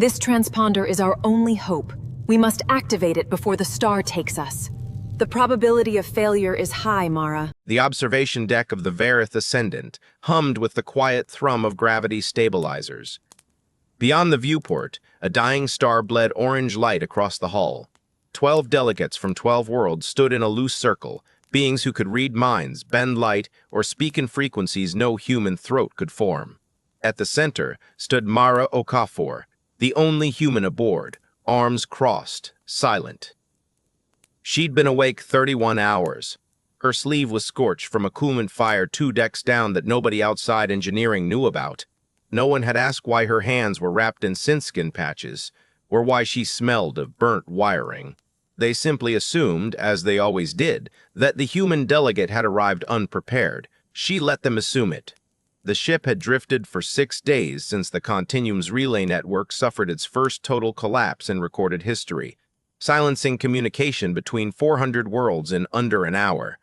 This transponder is our only hope. We must activate it before the star takes us. The probability of failure is high, Mara. The observation deck of the Varith Ascendant hummed with the quiet thrum of gravity stabilizers. Beyond the viewport, a dying star bled orange light across the hull. 12 delegates from 12 worlds stood in a loose circle, beings who could read minds, bend light, or speak in frequencies no human throat could form. At the center stood Mara Okafor, the only human aboard, arms crossed, silent. She'd been awake 31 hours. Her sleeve was scorched from a coolant fire 2 decks down that nobody outside engineering knew about. No one had asked why her hands were wrapped in synthskin patches, or why she smelled of burnt wiring. They simply assumed, as they always did, that the human delegate had arrived unprepared. She let them assume it. The ship had drifted for 6 days since the Continuum's relay network suffered its first total collapse in recorded history, silencing communication between 400 worlds in under an hour.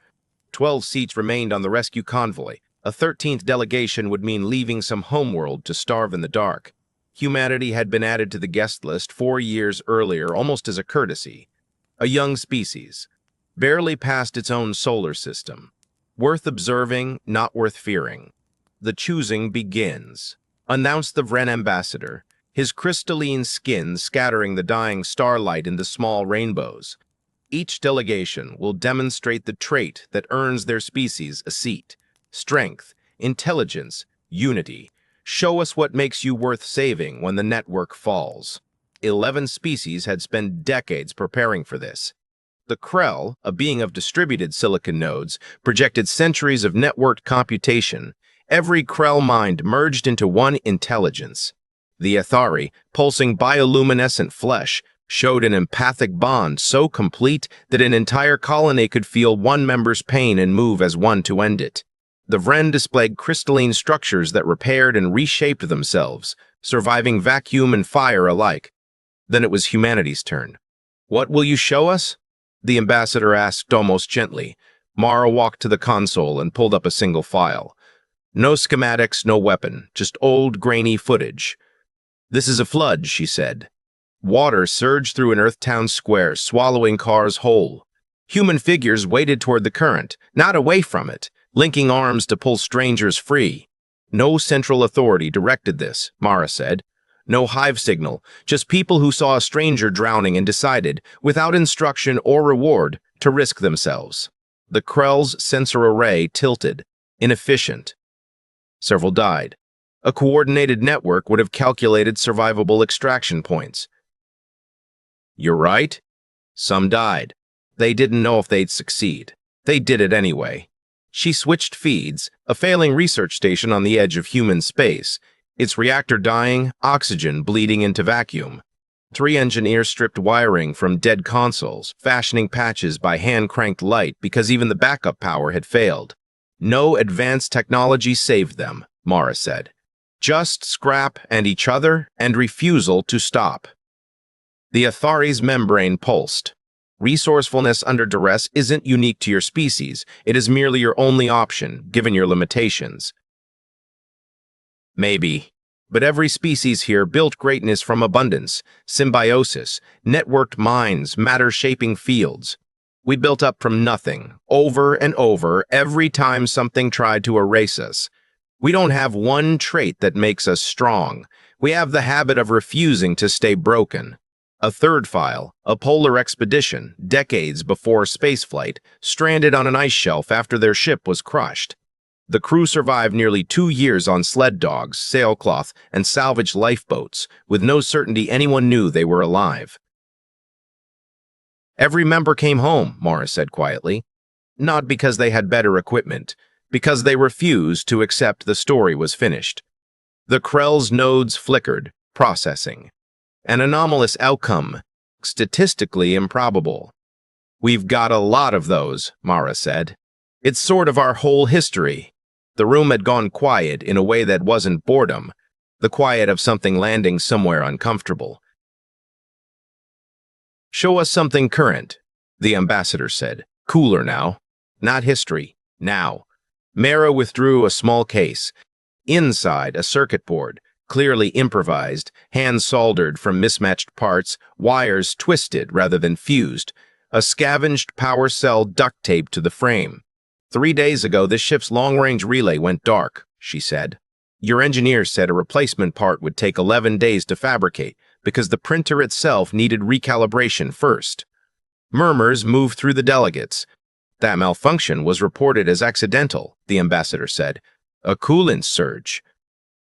12 seats remained on the rescue convoy. A 13th delegation would mean leaving some homeworld to starve in the dark. Humanity had been added to the guest list 4 years earlier, almost as a courtesy. A young species, barely past its own solar system. Worth observing, not worth fearing. The choosing begins, announced the Vren ambassador, his crystalline skin scattering the dying starlight into small rainbows. Each delegation will demonstrate the trait that earns their species a seat. Strength, intelligence, unity. Show us what makes you worth saving when the network falls. 11 species had spent decades preparing for this. The Krell, a being of distributed silicon nodes, projected centuries of networked computation. Every Krell mind merged into one intelligence. The Athari, pulsing bioluminescent flesh, showed an empathic bond so complete that an entire colony could feel one member's pain and move as one to end it. The Vren displayed crystalline structures that repaired and reshaped themselves, surviving vacuum and fire alike. Then it was humanity's turn. "What will you show us?" the ambassador asked almost gently. Mara walked to the console and pulled up a single file. No schematics, no weapon, just old, grainy footage. "This is a flood," she said. Water surged through an Earth town square, swallowing cars whole. Human figures waded toward the current, not away from it, linking arms to pull strangers free. No central authority directed this, Mara said. No hive signal, just people who saw a stranger drowning and decided, without instruction or reward, to risk themselves. The Krell's sensor array tilted, inefficient. Several died. A coordinated network would have calculated survivable extraction points. "You're right. Some died. They didn't know if they'd succeed. They did it anyway." She switched feeds, a failing research station on the edge of human space, its reactor dying, oxygen bleeding into vacuum. 3 engineers stripped wiring from dead consoles, fashioning patches by hand-cranked light because even the backup power had failed. No advanced technology saved them, Mara said. Just scrap and each other and refusal to stop. The Athari's membrane pulsed. Resourcefulness under duress isn't unique to your species. It is merely your only option, given your limitations. Maybe. But every species here built greatness from abundance, symbiosis, networked minds, matter-shaping fields. We built up from nothing, over and over, every time something tried to erase us. We don't have one trait that makes us strong. We have the habit of refusing to stay broken. A third file, a polar expedition, decades before spaceflight, stranded on an ice shelf after their ship was crushed. The crew survived nearly 2 years on sled dogs, sailcloth, and salvaged lifeboats, with no certainty anyone knew they were alive. Every member came home, Morris said quietly. Not because they had better equipment, because they refused to accept the story was finished. The Krell's nodes flickered, processing. An anomalous outcome, statistically improbable. We've got a lot of those, Mara said. It's sort of our whole history. The room had gone quiet in a way that wasn't boredom, the quiet of something landing somewhere uncomfortable. Show us something current, the ambassador said. Cooler now. Not history, now. Mara withdrew a small case. Inside, a circuit board, clearly improvised, hand soldered from mismatched parts, wires twisted rather than fused, a scavenged power cell duct taped to the frame. 3 days ago, this ship's long-range relay went dark, she said. Your engineers said a replacement part would take 11 days to fabricate because the printer itself needed recalibration first. Murmurs moved through the delegates. That malfunction was reported as accidental, the ambassador said. A coolant surge.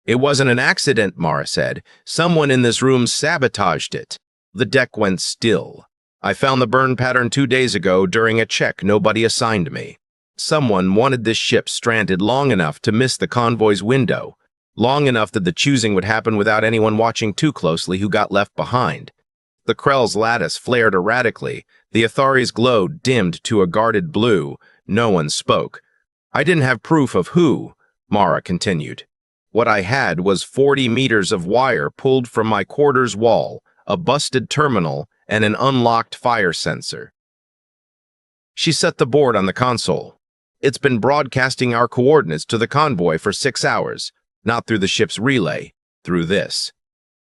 It wasn't an accident, Mara said. Someone in this room sabotaged it. The deck went still. I found the burn pattern 2 days ago during a check nobody assigned me. Someone wanted this ship stranded long enough to miss the convoy's window, long enough that the choosing would happen without anyone watching too closely who got left behind. The Krell's lattice flared erratically. The Athari's glow dimmed to a guarded blue. No one spoke. I didn't have proof of who, Mara continued. What I had was 40 meters of wire pulled from my quarters wall, a busted terminal, and an unlocked fire sensor. She set the board on the console. It's been broadcasting our coordinates to the convoy for 6 hours, not through the ship's relay, through this.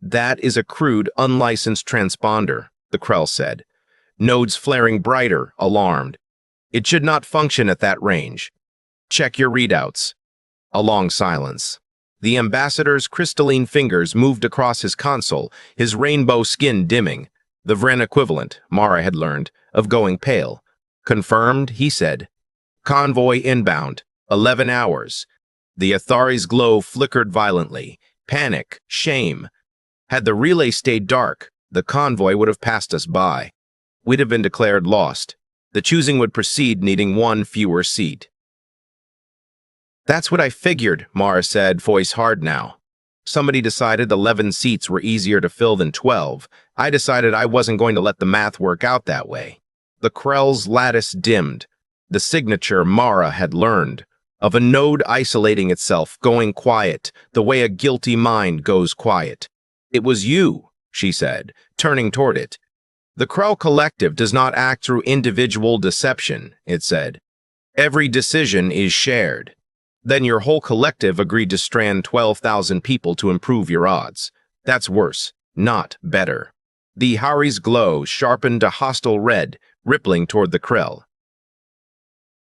That is a crude, unlicensed transponder, the Krell said. Nodes flaring brighter, alarmed. It should not function at that range. Check your readouts. A long silence. The ambassador's crystalline fingers moved across his console, his rainbow skin dimming, the Vren equivalent, Mara had learned, of going pale. Confirmed, he said. Convoy inbound, 11 hours. The Athari's glow flickered violently. Panic, shame. Had the relay stayed dark, the convoy would have passed us by. We'd have been declared lost. The choosing would proceed, needing one fewer seat. That's what I figured, Mara said, voice hard now. Somebody decided 11 seats were easier to fill than 12. I decided I wasn't going to let the math work out that way. The Krell's lattice dimmed. The signature Mara had learned, of a node isolating itself, going quiet, the way a guilty mind goes quiet. It was you, she said, turning toward it. The Krell Collective does not act through individual deception, it said. Every decision is shared. Then your whole collective agreed to strand 12,000 people to improve your odds. That's worse, not better. The Hari's glow sharpened a hostile red, rippling toward the Krell.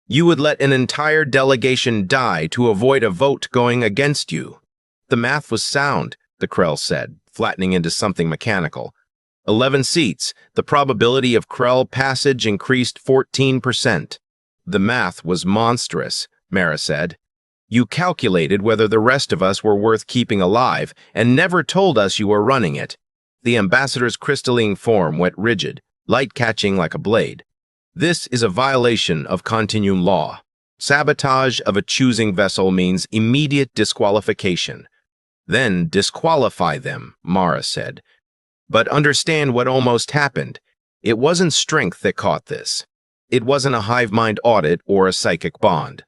You would let an entire delegation die to avoid a vote going against you. The math was sound, the Krell said, flattening into something mechanical. 11 seats, the probability of Krell passage increased 14%. The math was monstrous, Mara said. You calculated whether the rest of us were worth keeping alive and never told us you were running it. The ambassador's crystalline form went rigid, light catching like a blade. This is a violation of continuum law. Sabotage of a choosing vessel means immediate disqualification. Then disqualify them, Mara said. But understand what almost happened. It wasn't strength that caught this. It wasn't a hive mind audit or a psychic bond.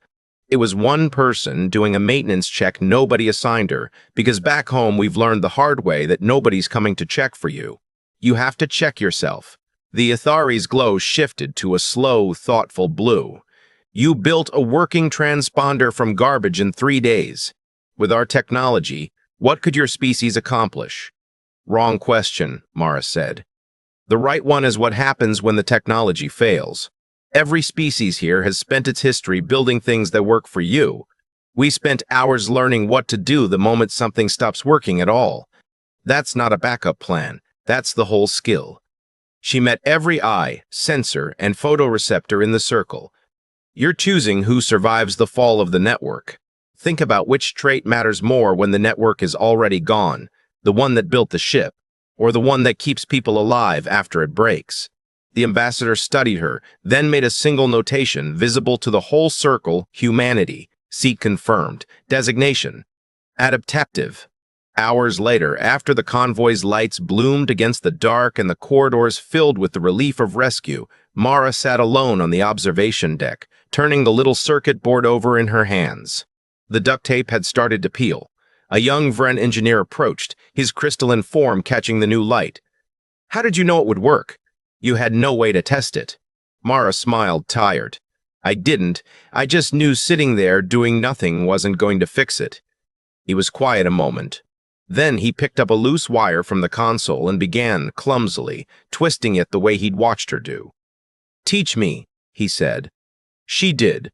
It was one person doing a maintenance check nobody assigned her, because back home we've learned the hard way that nobody's coming to check for you. You have to check yourself. The Athari's glow shifted to a slow, thoughtful blue. You built a working transponder from garbage in 3 days. With our technology, what could your species accomplish? Wrong question, Mara said. The right one is what happens when the technology fails. Every species here has spent its history building things that work for you. We spent hours learning what to do the moment something stops working at all. That's not a backup plan. That's the whole skill. She met every eye, sensor, and photoreceptor in the circle. You're choosing who survives the fall of the network. Think about which trait matters more when the network is already gone, the one that built the ship, or the one that keeps people alive after it breaks. The ambassador studied her, then made a single notation visible to the whole circle: humanity, seat confirmed, designation, adaptive. Hours later, after the convoy's lights bloomed against the dark and the corridors filled with the relief of rescue, Mara sat alone on the observation deck, turning the little circuit board over in her hands. The duct tape had started to peel. A young Vren engineer approached, his crystalline form catching the new light. How did you know it would work? You had no way to test it. Mara smiled, tired. I didn't. I just knew sitting there doing nothing wasn't going to fix it. He was quiet a moment. Then he picked up a loose wire from the console and began, clumsily, twisting it the way he'd watched her do. "Teach me," he said. She did,